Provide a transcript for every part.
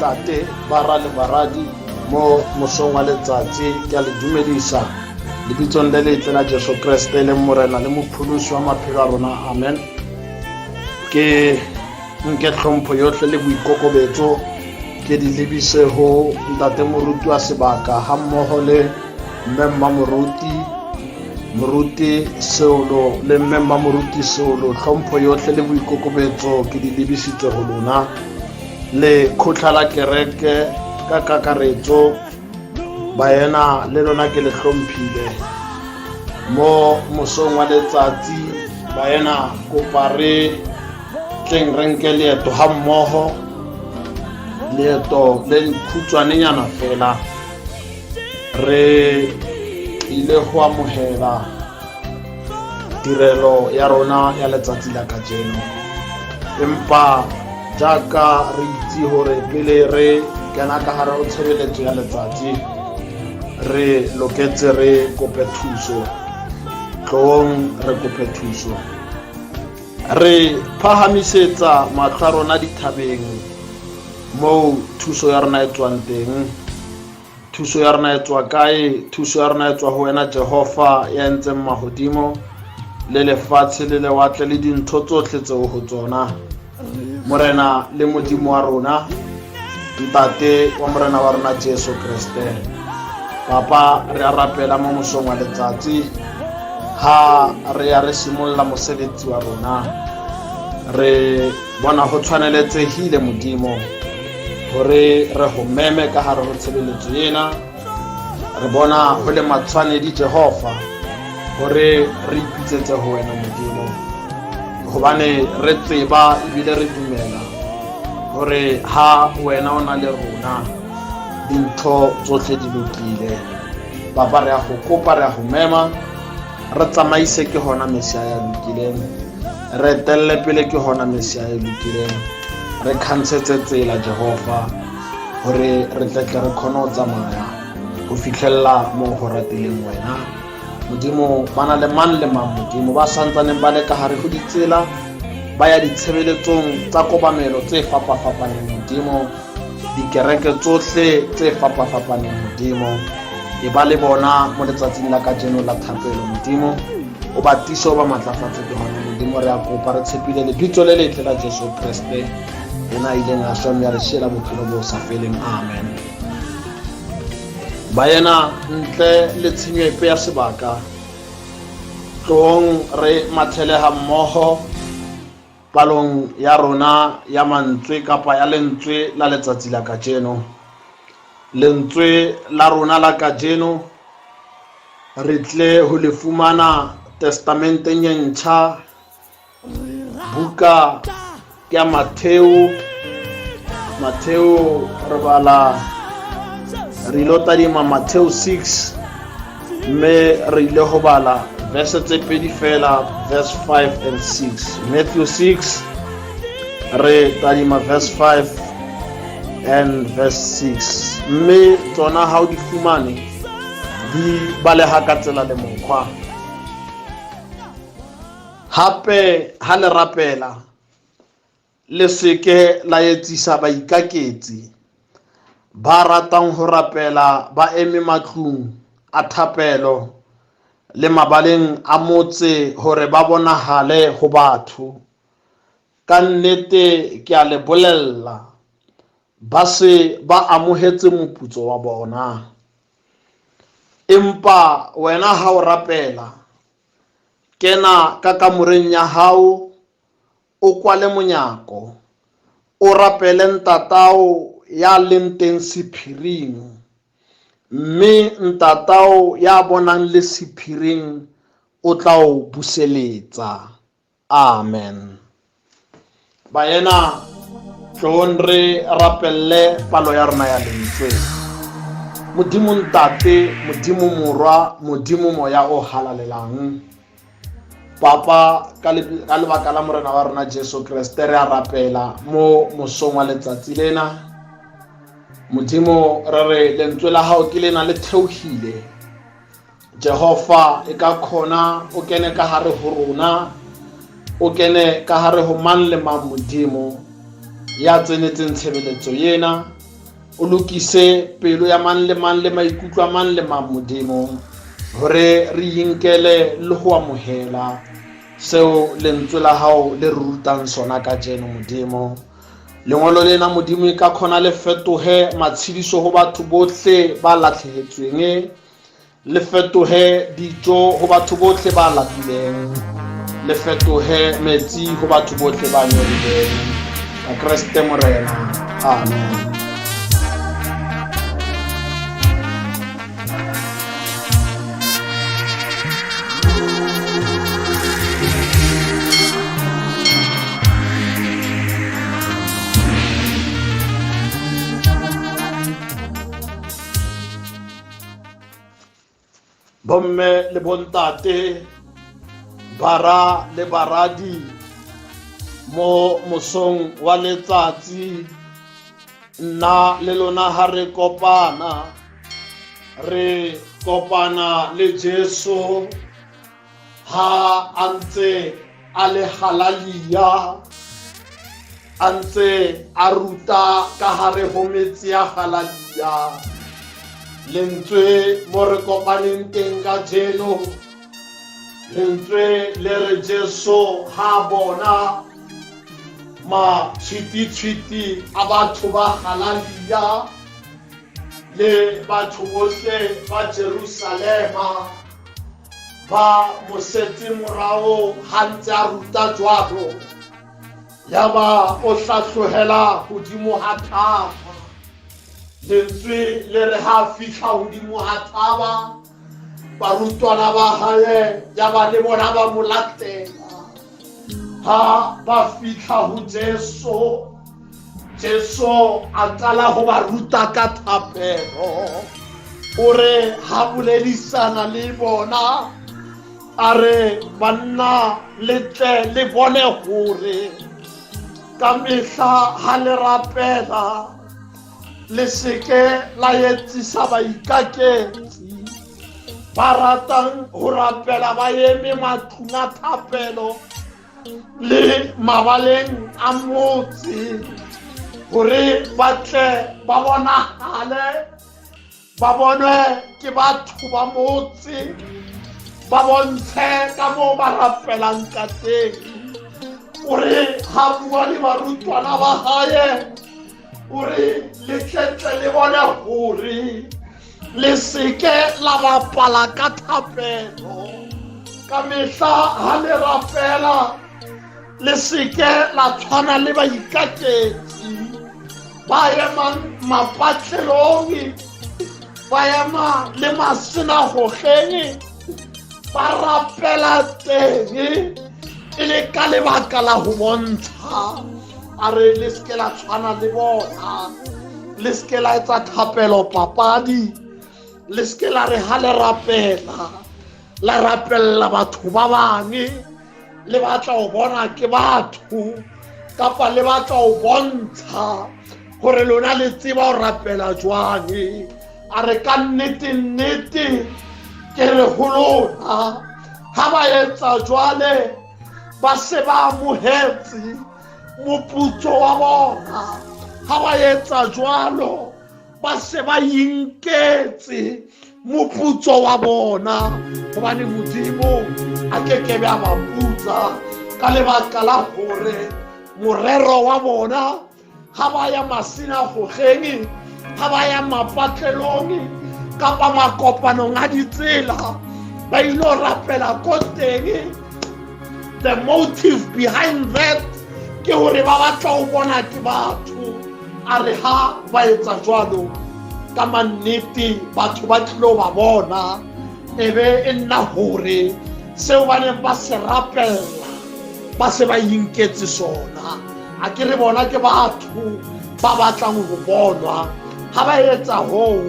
ntate ba ra le baradi mo mosong wa letsatsi ke a le dumedisa lebitsong le letle la Jesu Kriste le morena le mopholosi wa maphelo a rona amen. Ke nke tlhompho yotlhe le boikokobetso ke di lebise ho ntate moruti wa sebaka ha mmoho le mmemma moruti Seolo le mmemma moruti Seolo. Tlhompho yotlhe le boikokobetso ke di lebisitse ho lona le khotla la kereke ka kakaretso baena le lona ke le hlomphile mo mosong wa letsatsi baena kopare tleng renke leeto ha mmoho leeto le khutshwanenyana fela re ile ho amohela tirelo ya rona ya letsatsi la kajeno, empa jaaka re itse hore pele re kena ka hare ho tshebeletso ya letsatsi re loketse re kope thuso tlong re kope thuso re phahamisetsa mahlo a rona dithabeng mo thuso ya rona e tswang teng. Thuso ya rona e tswa kae? Thuso ya rona e tswa ho wena Jehova ya entseng mahodimo le lefatshe le lewatle le dintho tsohle tseo ho tsona, morena le modimo wa rona, ntate wa morena wa rona Jesu Kriste. Papa, re a rapela mo mosong wa letsatsi ha re ya re simolla mosebetsi wa rona, re bona ho tshwaneletsehile modimo hore re ho meme ka hare ho tshebeletso ena. Re bona ho le matshwanedi Jehova hore re ipitsetse ho wena modimo, hobane re tseba ebile re dumela hore ha wena o na le rona dintho tsohle di lokile. Papa, re a go kopa, re a go mema, re tsamaise ke hona Mesia ya lokileng, re telle pele ke hona Mesia ya lokileng, re khansetse tsela Jehova hore re tle re khone ho tsamaya ho fihlella mo ho ratileng wena modimo. Bana le mang le mang modimo ba santsaneng ba le ka hare ho ditsela ba ya ditshebeletsong tsa kobamelo tse fapafapaneng modimo, dikereke tsohle tse fapafapaneng modimo, e ba le bona mo letsatsing la kajeno la thapelo modimo, o batiso ba matlafatse ke hona modimo. Re a kopa re tshepile lebitso le letle la Jesu Kriste ena ileng a shwa ya re shela bophelo bo sa feleng amen. Baena ntle le tshenyo epe ya sebaka tlong re mathele ha mmoho palong ya rona ya mantswe kapa ya lentswe la letsatsi la kajeno. Lentswe la rona la kajeno re tle ho le fumana testamenteng e ntjha, buka ya Matteo re bala re ilo tadima Matteo 6 mme re ile ho bala verse tse pedi fela, verse 5 and 6. Matthew 6 re tadima verse 5 and verse 6, mme tsona ha o di fumane di baleha ka tsela le mokgwa. Hape ha le rapela le seke la etsisa baikaketsi ba ratang ho rapela ba eme matlung a thapelo le mabaleng a motse hore ba bonahale ho batho. Ka nnete ke a le bolella ba se ba amohetse moputso wa bona. Empa wena ha o rapela, kena ka kamoreng ya hao, o kwale monyako, o rapele ntatao ya leng teng sephiring, mme ntatao ya bonang le sephiring o tla o buseletsa. Amen. Baena tlong re rapelle palo ya rona ya lentswe. Modimo ntate, modimo morwa, modimo moya o halalelang, Papa, ka lebaka la morena wa rona Jesu Kriste re a rapela mo mosong wa letsatsi lena modimo, re re lentswe la hao ke lena le theohile Jehova, e ka khona o kene ka hare ho rona, o kene ka hare ho mang le mang modimo ya tsenetseng tshebeletso yena, o lokise pelo ya mang le mang le maikutlo a mang le mang Modimo hore re inkele le go amohela seo lentswe la hao le rutang sona ka jeno Modimo. Lengolo lena Modimo ka khona le fetohe matshediso ho batho bohle ba latlhehetsweng, le fetohe dijo ho batho bohle ba lapileng, le fetohe metsi ho batho bohle ba nyorileng. Ka Kriste Morena, amen. Bomme le bontate, bara le baradi, mo mosong wa letsatsi nna le lona ha re kopana le Jesu ha antse a le halalia, antse a ruta ka hare ho metsi a halalia. Lentswe mo re kopaneng teng ka jeno, lentswe le re Jesu ha bona matshwiti a batho ba halalia le batho bohle ba Jerusalema ba mo setse morao ha ntse a ruta jwalo. Yaba o hlahlohela hodimo ha thaba, lentswe le re ha fihla hodimo ha thaba, barutwana ba hae yaba le bona ba mo latela. Ha ba fihla ho Jesu a qala ho ba ruta ka thapelo, o re ha boledisana le bona, a re banna le tle le bone hore ka mehla ha le rapela le seke la etsisa baikaketsi ba ratang ho rapela ba eme matlong a thapelo le mabaleng a motse, hore ba tle ba bonahale, ba bonwe ke batho ba motse, ba bontshe ka moo ba rapelang ka teng. O re ha bua le barutwana ba hae, o re le tletle le bone hore le seke la bapala ka thapelo ka mehla ha le rapela, le seke la tshwana le baikaketsi ba emang mapatlelong, ba ema le masenagogeng, ba rapela teng e le ka lebaka la ho bontsha. A re le seke la tshwana le bona, le seke la etsa thapelo papadi, le seke la re ha le rapela la rapella batho ba bang, le batla ho bona ke batho, kapa le batla ho bontsha hore lona le tseba ho rapela jwang. A re ka nnete ke re ho lona ha ba etsa jwale ba se ba amohetse moputso wa bona, ha ba etsa jwalo ba se ba inketse moputso wa bona, hobane Modimo a kekebe a ba putsa ka lebaka la hore morero wa bona ha ba ya masenagogeng, ha ba ya mapatlelong kapa makopanong a ditsela ba ilo rapela ko teng. The motive behind that ke hore ba batla ho bona ke batho. A re ha ba etsa jwalo ka mannete batho ba tlilo ba bona, ebe e nna hore seo ba neng ba se rapella ba se ba inketse sona. A ke re bona ke batho ba batlang ho bonwa, ha ba etsa hoo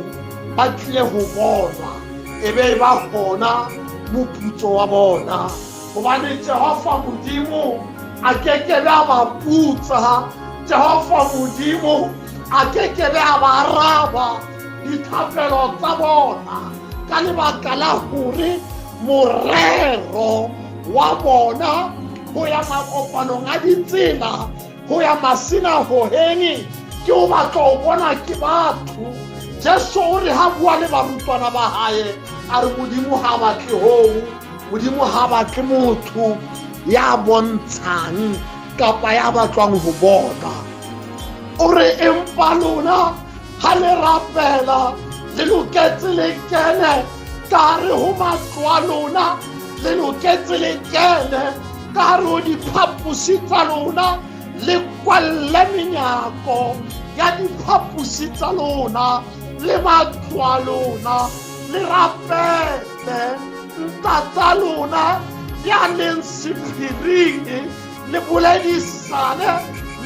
ba tlile ho bonwa, ebe ba hona moputso wa bona, hobane Jehova Modimo a kekebe a ba putsa, Jehova Modimo a kekebe a ba araba dithapelo tsa bona ka lebaka la hore morero wa bona ho ya makopanong a ditsela, ho ya masenagogeng, ke o batla o bona ke batho. Jesu o re ha bua le barutwana ba hae a re Modimo ha batle hoo, Modimo ha batle motho ya bontshang kapa ya batlwang ho bona. O re empa lona ha le rapela le loketse le kene ka hare ho matlo a lona, le loketse le kene ka hare ho diphapusi tsa lona, le kwalle menyako ya diphapusi tsa lona le matlo a lona, le rapele ntate lona ya leng sephiring, le boledisane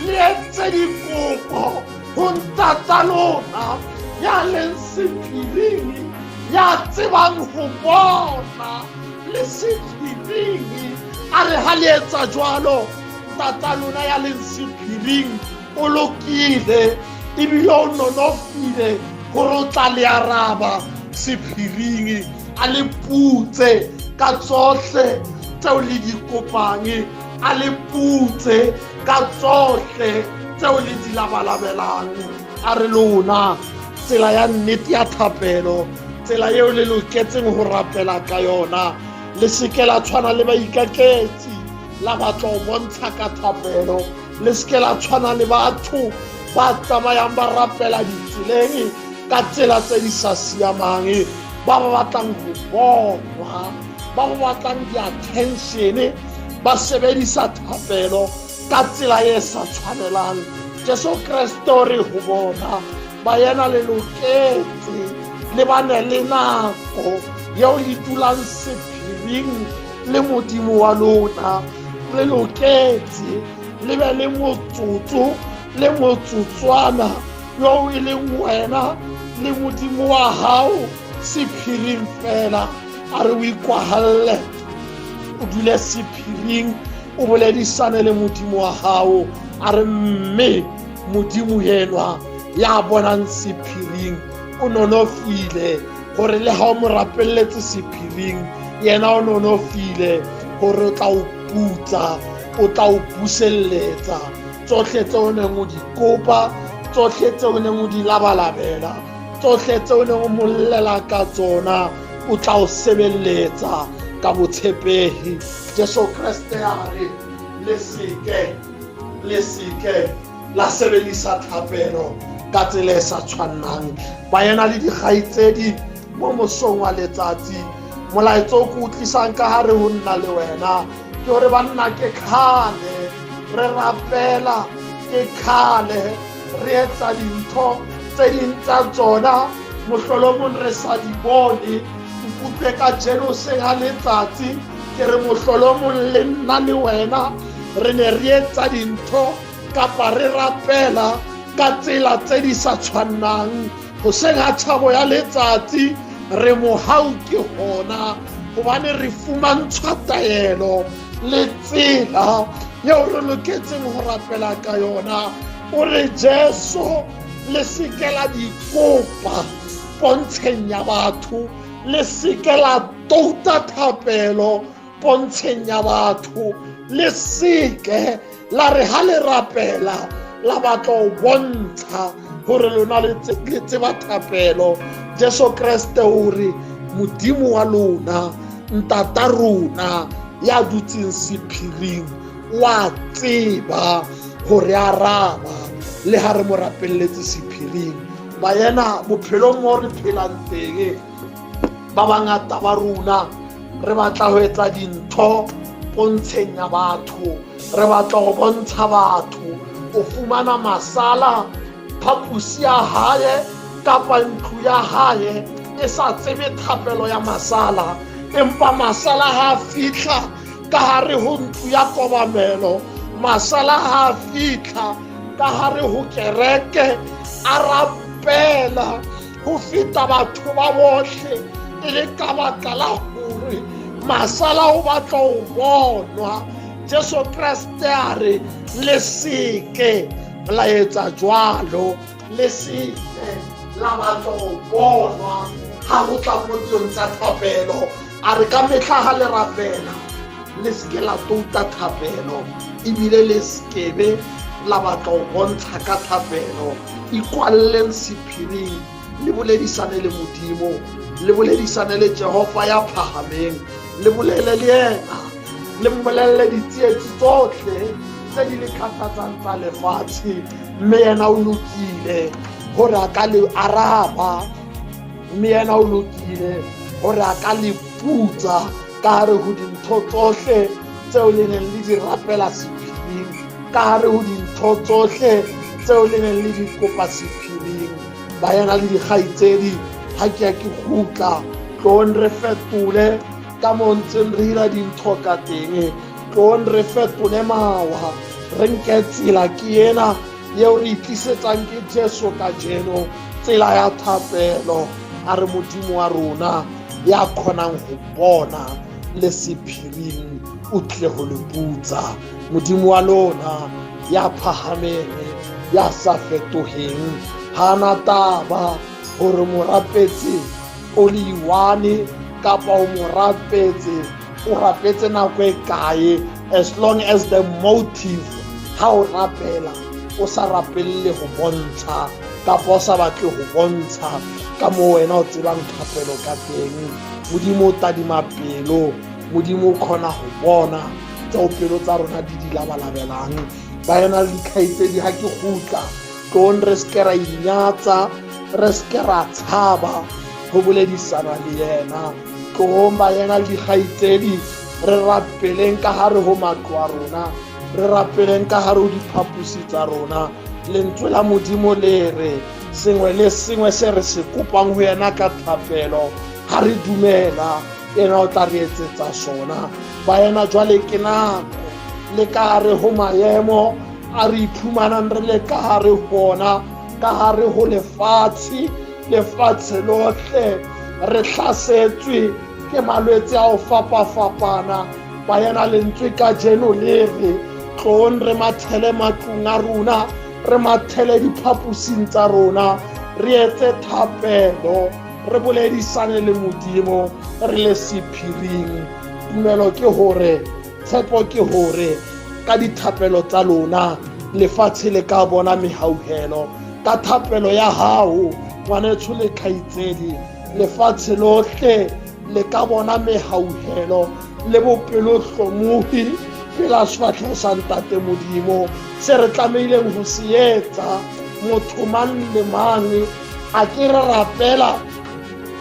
le etse dikopo ho ntate lona ya leng sephiring, ya tsebang ho bona le sephiring. A re ha le etsa jwalo, ntate lona ya leng sephiring o lokile ebile o nonofile hore o tla le araba sephiring, a le putse ka tsohle tseo le di kopang, a le putse ka tsohle tseo le di labalabelang. A re lona tsela ya nnete ya thapelo, tsela eo le loketseng ho rapela ka yona, le seke la tshwana le baikaketsi la batla ho bontsha ka thapelo, le seke la tshwana le batho ba tsamayang ba rapela ditseleng ka tsela tse di sa siamang, ba ba batlang ho bonwa, ba ba batlang di-attention, ba sebedisa thapelo ka tsela e sa tshwanelang. Jesu Kriste o re ho bona ba yena le loketse le bane le nako yeo le dulang sephiring le Modimo wa lona, le loketse le be le motsotso le motsotswana yo e leng wena le Modimo wa hao sephiring fela. A re o ikwahalle o dule sephiring o boledisane le Modimo wa hao. A re mme Modimo yenwa ya bonang sephiring o nonofile gore le ha o mo rapelletse sephiring, yena o nonofile gore o tla o putsa, o tla o buselletsa tsohle tseo o neng o di kopa, tsohle tseo o neng o di labalabela, tsohle tseo o neng o mollela ka tsona, o tla o sebelletsa ka botshepehi. Jesu Kriste a re le seke la sebedisa thapelo ka tsela e sa tshwannang. Ba yena le dikgaitsedi mo mosong wa letsatsi, molaetso o ke utlisang ka hare ho nna le wena ke hore banna ke khale re rapela, ke khale re etsa dintho tse ding tsa tsona mohlolomong re sa di bone. Nkutlwe ka jenoseng ha letsatsi ke re mohlolomong le nna le wena re ne re etsa dintho kapa re rapela ka tsela tse di sa tshwannang. Hoseng ha thabo ya letsatsi re mohau ke hona hobane re fumantshwa taelo le tsela yeo re loketseng ho rapela ka yona. O re Jesu le seke la di kopa pontsheng ya batho, le seke la touta thapelo pontsheng ya batho, le seke la re ha le rapela la batla ho bontsha hore lona le tseba thapelo. Jesu Kriste o re Modimo wa lona, ntata rona ya dutseng sephiring, wa tseba hore araba le ha re mo rapelletse sephiring. Ba yena bophelong mo re phelang teng, ba bangata ba rona re batla ho etsa dintho pontsheng ya batho, re batla ho bontsha batho. O fumana masala phapusi ya hae kapa ntlo ya hae e sa tsebe thapelo ya masala, empa masala ha fihla ka hare ho ntlo ya kobamelo, masala ha fihla ka hare ho kereke a rapela ho feta batho ba bohle, e le ka baka la hore masala o batla ho bonwa. Jesu Kriste a re le seke la etsa jwalo, le seke la batla ho bonwa ha ho tla mo dilong tsa thapelo. A re ka mehla ha le rapela le seke la touta thapelo, ebile le sekebe la batla ho bontsha ka thapelo. Ikwalleng sephiring, le boledisane le Modimo, le boledisane le Jehova ya phahameng, le bolele le yena, le mmolelle ditsietsi tsohle tse di le kgathatsang tsa lefatshe, mme yena o lokile hore a ka le araba, mme yena o lokile hore a ka le putsa ka hare ho dintho tsohle tseo le neng le di rapela sephiring, ka hare ho dintho tsohle tseo le neng le di kopa sephiring. Ba yena le dikgaitsedi, ha ke ya ke kgutla tlohong re fetole ka moo ntseng re hira dintho ka teng, tlohong re fetole mawa, re nke tsela ke ena yeo re itlisetsang ke Jesu ka jeno, tsela ya thapelo. A re Modimo wa rona ya kgonang ho bona le sephiring o tle ho le putsa. Modimo wa lona ya phahameng, ya sa fetoheng, hana taba hore morapetse o le one kapa o morapetse o rapetse nako e kae, as long as the motive ha o rapela o sa rapelle ho bontsha kapa o sa batle ho bontsha ka moo wena o tsebang thapelo ka teng. Modimo o tadima pelo, Modimo o kgona ho bona tseo pelo tsa rona di di labalabelang. Ba yena le dikgaitsedi ha ke kgutla tlohong re ske ra inyatsa, re ske ra tshaba ho boledisana le yena. Tlohong ba yena le dikgaitsedi re rapeleng ka hare ho matlo a rona, re rapeleng ka hare ho diphapusi tsa rona. Lentswe la Modimo le re sengwe le sengwe se re se kopang ho yena ka thapelo, ha re dumela yena o tla re etsetsa sona. Ba yena jwale ke nako le ka hare ho maemo a re iphumanang re le ka hare hona, ka hare ho lefatshe lohle re hlasetswe ke malwetse a ho fapafapana. Ba yena lentswe ka jeno le re tlohong re mathele matlong a rona, re mathele diphapusing tsa rona, re etse thapelo, re boledisane le Modimo re le sephiring. Tumelo ke hore, tshepo ke hore ka dithapelo tsa lona lefatshe le ka bona mehauhelo. Ka thapelo ya hao ngwanetsho le kgaitsedi, lefatshe lohle le ka bona mehauhelo le bopelo hlomohi pela sefahleho sa ntate Modimo. Se re tlameileng ho se etsa motho mang le mang, a ke re rapela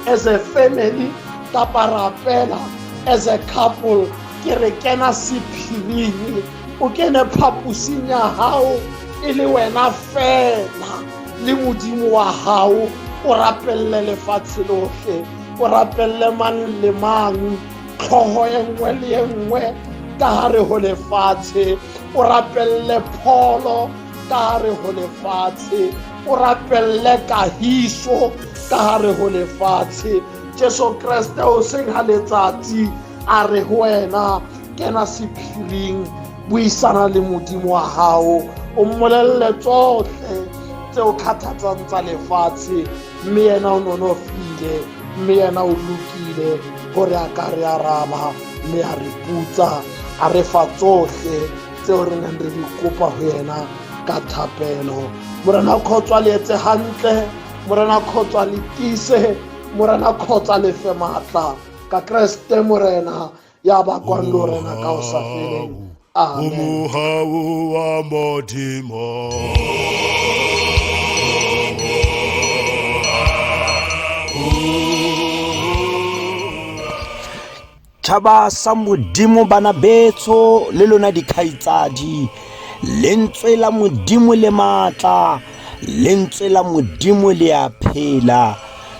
as a family kapa rapela as a couple, ke re kena sephiring, o kene phapusing ya hao e le wena fela le Modimo wa hao, o rapelle lefatshe lohle, o rapelle mang le mang, tlhoho e nngwe le e nngwe ka hare ho lefatshe, o rapelle pholo ka hare ho lefatshe, o rapelle kahiso ka hare ho lefatshe. Jesu Kriste o seng ha letsatsi a re ho wena kena sephiring, buisana le Modimo wa hao, o mmolelle tsohle tseo kgathatsang tsa lefatshe, mme yena o nonofile, mme yena o lokile hore a ka re araba, mme a re putsa, a re fa tsohle tseo re neng re di kopa ho yena ka thapelo. Morena khotswa le etse hantle, morena khotswa le tise, morena khotswa le fe matla ka Kriste morena ya ba kwando rena ka o sa feleng. Amen. Umuhawu wa Modimo. Tšhaba sa Modimo bana betso le lona dikgaitsadi, lentswe la Modimo le matla, lentswe la Modimo le a phela.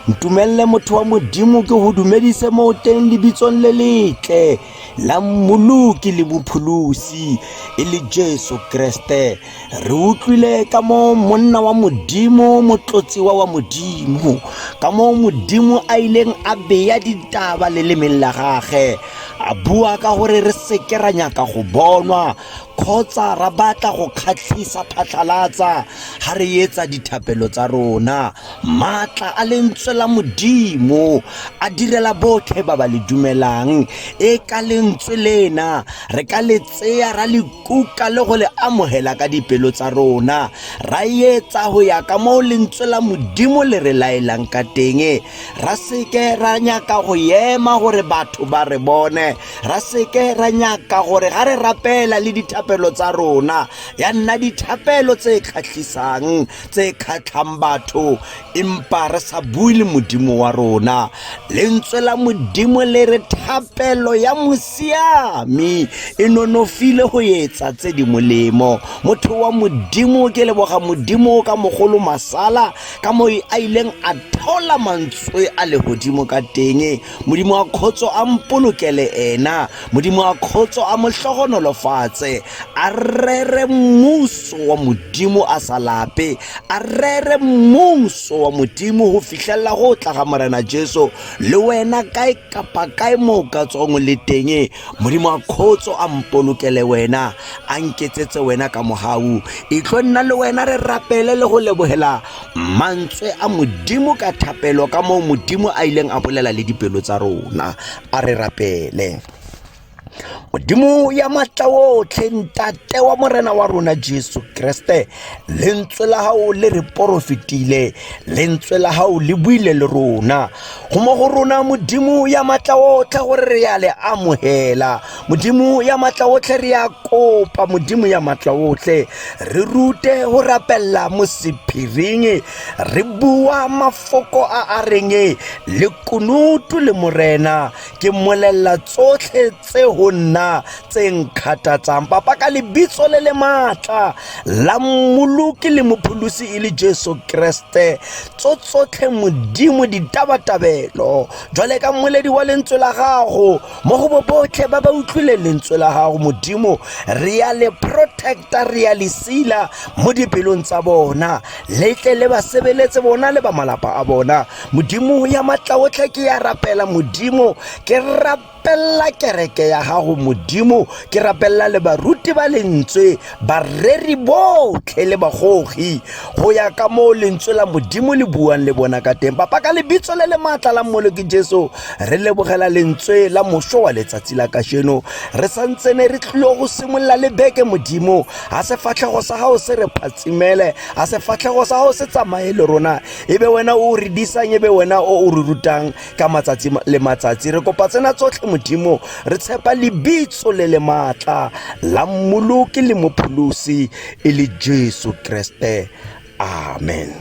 Ntumelle motho wa Modimo ke ho dumedise mo teng lebitsong le letle la mmoloki le bopholosi e le Jesu Kriste. Re utlwile ka mo monna wa Modimo, motlotsiwa wa Modimo, ka mo Modimo a ileng a beya ditaba le lemeng la gagwe, a bua ka gore re seke ra nyaka go bonwa kgotsa ra batla go kgatlhisa phatlalatsa ha re etsa dithapelo tsa rona. Matla a lentswe la Modimo a direla botlhe ba ba le dumelang, e ka lentswe lentswe lena re ka le tseya ra le kuka le go le amohela ka dipelo tsa rona, ra etsa ho ya ka moo lentswe la Modimo le re laelang ka teng. Ra seke ra nyaka go ema gore batho ba re bone, ra seke ra nyaka gore ga re rapela le dithapelo tsa rona ya nna dithapelo tse kgatlhisang tse kgatlhang batho, empa re sa bue le Modimo wa rona. Lentswe la Modimo le re thapelo ya mosiami e nonofile go etsa tse di molemo. Motho wa Modimo ke leboga Modimo ka mogolo masala ka mo a ileng a thola mantswe a le godimo ka teng. Modimo wa khotso a mpolokele ena, Modimo wa khotso a mohlogonolofatse, a rere mmuso wa Modimo a sa lape, a rere mmuso wa Modimo ho fihlella go tla ga Morena Jesu. Le wena kae kapa kae mo ka tsong le teng, Modimo wa khotso a mpolokele wena, a nketsetse wena ka mohau. E tlo nna le wena re rapele le go lebohela mantswe a Modimo ka thapelo ka mo Modimo a ileng a bolela le dipelo tsa rona. A re rapele. Modimo ya matla otlhe, ntate wa Morena wa rona Jesu Kriste, lentswe la hao le re porofetile, lentswe la hao le buile le rona go mo go rona. Modimo ya matla otlhe gore re ya le amohela, Modimo ya matla otlhe re ya kopa, Modimo ya matla otlhe re rute go rapella mo sephiring, re bua mafoko a reng le kunutu le Morena, ke molella tsotlhe tse ho nna tse nkgathatsang papa ka lebitso le le matla la Mmoloki le Mopholosi e le Jesu Kriste. Tsotlhe Modimo ditabatabelo jwale ka mmoledi wa lentswe la gago mo go botlhe ba ba utlwile lentswe la gago, Modimo re ya le protecta, re ya le sila mo dipelong tsa bona, letle le ba sebeletse bona le ba malapa a bona. Modimo ya matla otlhe ke ya rapela, Modimo ke rapella kereke ya gago, Modimo ke rapella le baruti ba lentswe, bareri botlhe le bagogi go ya ka mo lentswe la Modimo le buang le bona ka teng. Papa ka lebitso le le matla la Mmoloki Jesu re lebogela lentswe la moso wa letsatsi la kasheno. Re santsene re tlilo go simolla le beke, Modimo a se fatlhego sa gago se re phatsimele, a se fatlhego sa gago se tsamaye le rona, ebe wena o re disang, ebe wena o re rutang ka matsatsi le matsatsi. Re kopa tsena tsotlhe Modimo, re tshepa lebitso le le matla la Mmoloki le Mopholosi e le Jesu Kriste. Amen.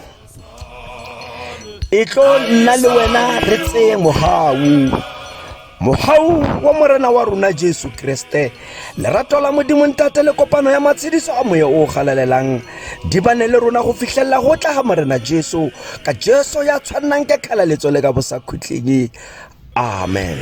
E tlo nna le wena re tseye mohau wa Morena wa rona Jesu Kriste, lerato la Modimo Ntate le kopano ya matshediso a moya o galalelang di bane le rona go fihlella go tla ga Morena Jesu ka Jesu ya tshwanang ke kgalaletso le ka bosa khutleng. Amen.